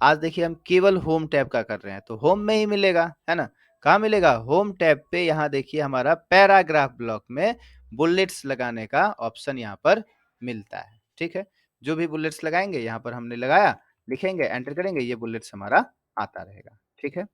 आज देखिए हम केवल होम टैब का कर रहे हैं, तो होम में ही मिलेगा, है ना? कहाँ मिलेगा? होम टैब पे यहाँ देखिए हमारा पैराग्राफ ब्लॉक में बुलेट्स लगाने का ऑप्शन यहाँ पर मिलता है, ठीक है? जो भी बुलेट्स लगाएँगे, यहाँ पर हमने लगाया, लिखेंगे, एंटर करेंगे, ये बुलेट्स हमारा आता रहेगा, ठीक है?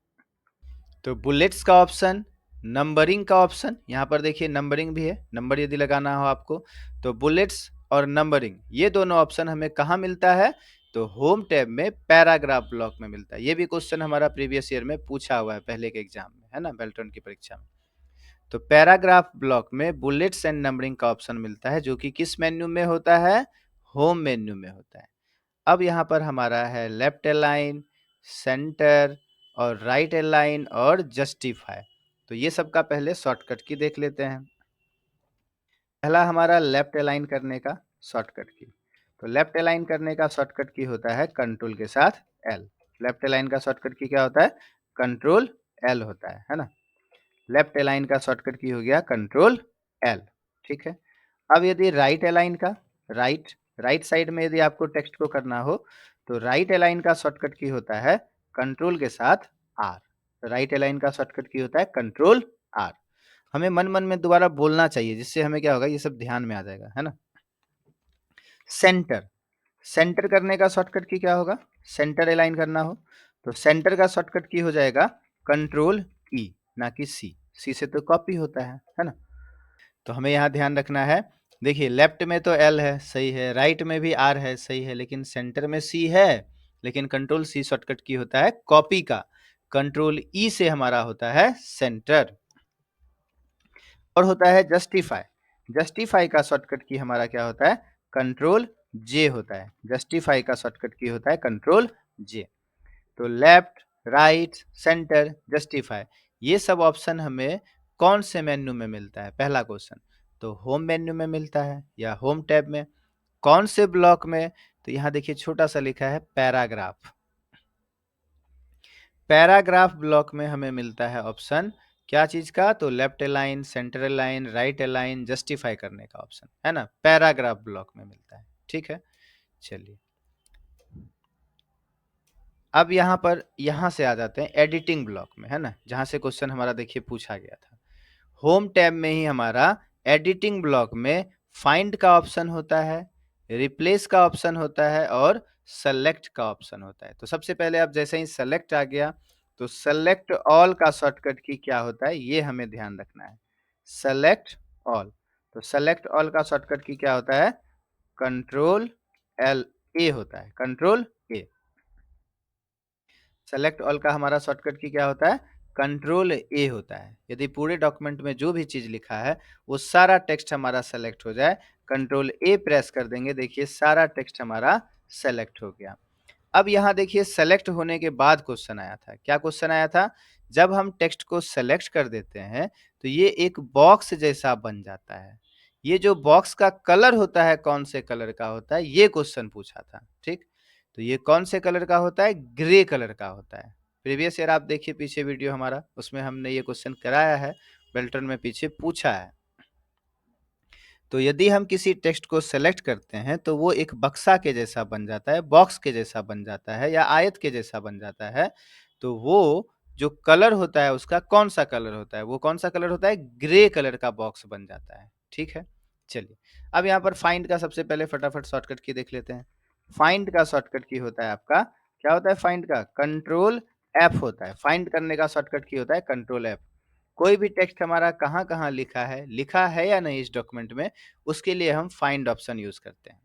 तो बुलेट्स का ऑप्शन, नंबरिंग का ऑप्शन, यहाँ पर देखिए नंबरिंग भी है, नंबर यदि लगाना हो आपको, तो बुलेट्स और नंबरिंग, ये दोनों ऑप्शन हमें कहाँ मिलता है? तो होम टैब में पैराग्राफ ब्लॉक में मिलता है। ये भी क्वेश्चन हमारा प्रीवियस ईयर में पूछा हुआ है पहले के एग्जाम में, है ना, बेल्ट्रॉन की परीक्षा में। तो पैराग्राफ ब्लॉक में बुलेट्स एंड नंबरिंग का ऑप्शन मिलता है, जो कि किस मेन्यू में होता है? होम मेन्यू में होता है। अब यहाँ पर हमारा है लेफ्ट अलाइन, सेंटर और राइट अलाइन और जस्टिफाई। तो ये सब का पहले शॉर्टकट की देख लेते हैं। पहला हमारा लेफ्ट अलाइन करने का शॉर्टकट की। तो लेफ्ट अलाइन करने का शॉर्टकट की होता है कंट्रोल के साथ एल। लेफ्ट अलाइन का शॉर्टकट की क्या होता है? कंट्रोल एल होता है ना। लेफ्ट अलाइन का शॉर्टकट की हो गया कंट्रोल एल, ठीक है। अब यदि राइट अलाइन का, राइट साइड में यदि आपको टेक्स्ट को करना हो, तो राइट अलाइन का शॉर्टकट की होता है कंट्रोल के साथ आर। राइट अलाइन का शॉर्टकट की होता है कंट्रोल आर। हमें मन मन में दोबारा बोलना चाहिए, जिससे हमें क्या होगा, ये सब ध्यान में आ जाएगा, है ना। सेंटर, सेंटर करने का शॉर्टकट की क्या होगा? सेंटर अलाइन करना हो तो सेंटर का शॉर्टकट की हो जाएगा कंट्रोल ई, ना कि सी। सी से तो कॉपी होता है ना। तो हमें यहाँ ध्यान रखना है, देखिए लेफ्ट में तो एल है, सही है, राइट में भी आर है, सही है, लेकिन सेंटर में सी है। लेकिन कंट्रोल सी शॉर्टकट की होता है कॉपी का, कंट्रोल ई से हमारा होता है सेंटर। और होता है जस्टिफाई। जस्टिफाई का शॉर्टकट की हमारा क्या होता है? कंट्रोल जे होता है। जस्टिफाई का शॉर्टकट की होता है कंट्रोल जे। तो लेफ्ट, राइट, सेंटर, जस्टिफाई, ये सब ऑप्शन हमें कौन से मेन्यू में मिलता है? पहला क्वेश्चन, तो होम मेन्यू में मिलता है या होम टैब में। कौन से ब्लॉक में? तो यहाँ देखिए छोटा सा लिखा है पैराग्राफ। पैराग्राफ ब्लॉक में हमें मिलता है ऑप्शन क्या चीज का? तो left align, centre align, right align, justify करने का ऑप्शन, है ना, पैराग्राफ ब्लॉक में मिलता है, ठीक है। चलिए अब यहाँ पर, यहाँ से आ जाते हैं एडिटिंग ब्लॉक में, है ना, जहाँ से क्वेश्चन हमारा देखिए पूछा गया था। होम टैब में ही हमारा एडिटिंग ब्लॉक में फाइंड का ऑप्शन होता है, रिप्लेस का ऑप्शन होता है और सेलेक्ट का ऑप्शन होता है। तो सबसे पहले अब जैसे ही सेलेक्ट आ गया, तो सेलेक्ट ऑल का शॉर्टकट की क्या होता है, ये हमें ध्यान रखना है। सेलेक्ट ऑल, तो सेलेक्ट ऑल का शॉर्टकट की क्या होता है? कंट्रोल एल ए होता है, कंट्रोल ए। सेलेक्ट ऑल का हमारा शॉर्टकट की क्या होता है? कंट्रोल ए होता है। यदि पूरे डॉक्यूमेंट में जो भी चीज लिखा है वो सारा टेक्स्ट हमारा सेलेक्ट हो जाए, कंट्रोल ए प्रेस कर देंगे, देखिए सारा टेक्स्ट हमारा सेलेक्ट हो गया। अब यहाँ देखिए सेलेक्ट होने के बाद क्वेश्चन आया था, क्या क्वेश्चन आया था? जब हम टेक्स्ट को सेलेक्ट कर देते हैं तो ये एक बॉक्स जैसा बन जाता है। ये जो बॉक्स का कलर होता है कौन से कलर का होता है, ये क्वेश्चन पूछा था, ठीक। तो ये कौन से कलर का होता है? ग्रे कलर का होता है। प्रीवियस ईयर आप देखिए पीछे वीडियो हमारा, उसमें हमने ये क्वेश्चन कराया है, बेल्ट्रन में पीछे पूछा है। तो यदि हम किसी टेक्स्ट को सेलेक्ट करते हैं तो वो एक बक्सा के जैसा बन जाता है, बॉक्स के जैसा बन जाता है या आयत के जैसा बन जाता है। तो वो जो कलर होता है उसका कौन सा कलर होता है? वो कौन सा कलर होता है? ग्रे कलर का बॉक्स बन जाता है, ठीक है। चलिए अब यहाँ पर फाइंड का सबसे पहले फटाफट शॉर्टकट की देख लेते हैं। फाइंड का शॉर्टकट की होता है आपका, क्या होता है फाइंड का? कंट्रोल एफ होता है। फाइंड करने का शॉर्टकट की होता है कंट्रोल एफ। कोई भी टेक्स्ट हमारा कहाँ कहाँ लिखा है या नहीं इस डॉक्यूमेंट में, उसके लिए हम फाइंड ऑप्शन यूज करते हैं,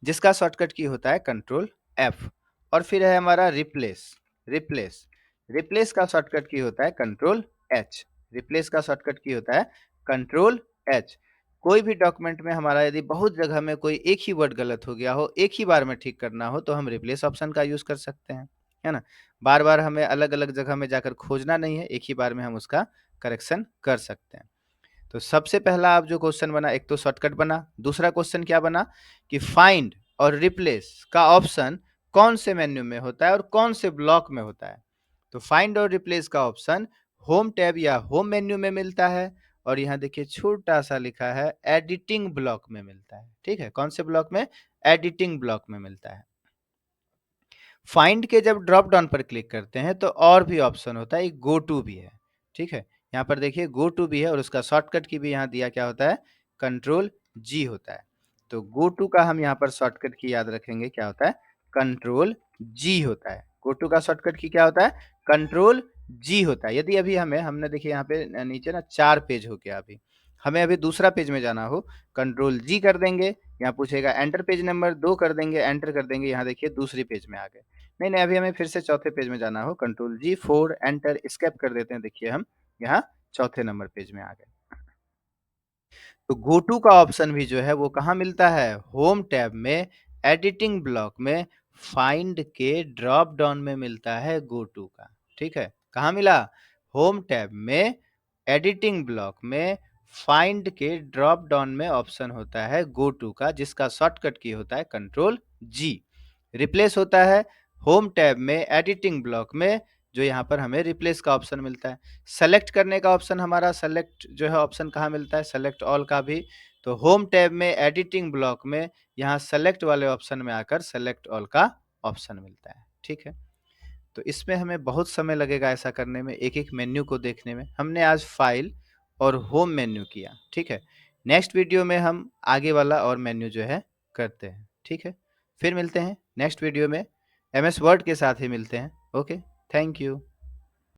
जिसका शॉर्टकट की होता है कंट्रोल एफ। और फिर है हमारा रिप्लेस। रिप्लेस, रिप्लेस का शॉर्टकट की होता है कंट्रोल एच। रिप्लेस का शॉर्टकट की होता है कंट्रोल एच। कोई भी डॉक्यूमेंट में हमारा यदि बहुत जगह में कोई एक ही वर्ड गलत हो गया हो, एक ही बार में ठीक करना हो, तो हम रिप्लेस ऑप्शन का यूज कर सकते हैं, है ना। बार बार हमें अलग अलग जगह में जाकर खोजना नहीं है, एक ही बार में हम उसका करेक्शन कर सकते हैं। तो सबसे पहला आप जो क्वेश्चन बना, एक तो शॉर्टकट बना, दूसरा क्वेश्चन क्या बना कि फाइंड और रिप्लेस का ऑप्शन कौन से मेन्यू में होता है और कौन से ब्लॉक में होता है। तो फाइंड और रिप्लेस का ऑप्शन होम टैब या होम मेन्यू में मिलता है, और यहाँ देखिए छोटा सा लिखा है एडिटिंग ब्लॉक में मिलता है, ठीक है। कौन से ब्लॉक में? एडिटिंग ब्लॉक में मिलता है। फाइंड के जब ड्रॉप डाउन पर क्लिक करते हैं तो और भी ऑप्शन होता है, एक गो टू भी है, ठीक है। यहाँ पर देखिए गो टू भी है और उसका शॉर्टकट की भी यहाँ दिया क्या होता है? कंट्रोल जी होता है। तो गो टू का हम यहाँ पर शॉर्टकट की याद रखेंगे, क्या होता है? कंट्रोल जी होता है। गो टू का शॉर्टकट की क्या होता है? कंट्रोल जी होता है। यदि अभी हमने देखिए यहाँ पे नीचे ना 4 पेज हो गया, अभी हमें अभी दूसरा पेज में जाना हो, कंट्रोल जी कर देंगे, यहाँ पूछेगा एंटर पेज नंबर 2 कर देंगे, एंटर कर देंगे, यहाँ देखिए दूसरी पेज में आ गए। नहीं, अभी हमें फिर से चौथे पेज में जाना हो, कंट्रोल जी 4 एंटर एस्केप कर देते हैं, देखिए हम यहाँ चौथे नंबर पेज में आ गए। तो गो टू का ऑप्शन भी जो है वो कहाँ मिलता है? होम टैब में, एडिटिंग ब्लॉक में, फाइंड के ड्रॉप डाउन में मिलता है गो टू का। ठीक है, कहाँ मिला? होम टैब में, एडिटिंग ब्लॉक में, फाइंड के ड्रॉप डाउन में ऑप्शन होता है गो टू का, जिसका शॉर्टकट की होता है कंट्रोल जी। रिप्लेस होता है होम टैब में, एडिटिंग ब्लॉक में, जो यहाँ पर हमें रिप्लेस का ऑप्शन मिलता है। सेलेक्ट करने का ऑप्शन हमारा सेलेक्ट जो है ऑप्शन कहाँ मिलता है? सेलेक्ट ऑल का भी। तो होम टैब में, एडिटिंग ब्लॉक में, यहाँ सेलेक्ट वाले ऑप्शन में आकर सेलेक्ट ऑल का ऑप्शन मिलता है। ठीक है, तो इसमें हमें बहुत समय लगेगा ऐसा करने में, एक एक मेन्यू को देखने में। हमने आज फाइल और होम मेन्यू किया। ठीक है, नेक्स्ट वीडियो में हम आगे वाला और मेन्यू जो है करते हैं। ठीक है, फिर मिलते हैं नेक्स्ट वीडियो में, एमएस वर्ड के साथ ही मिलते हैं। Okay, thank you.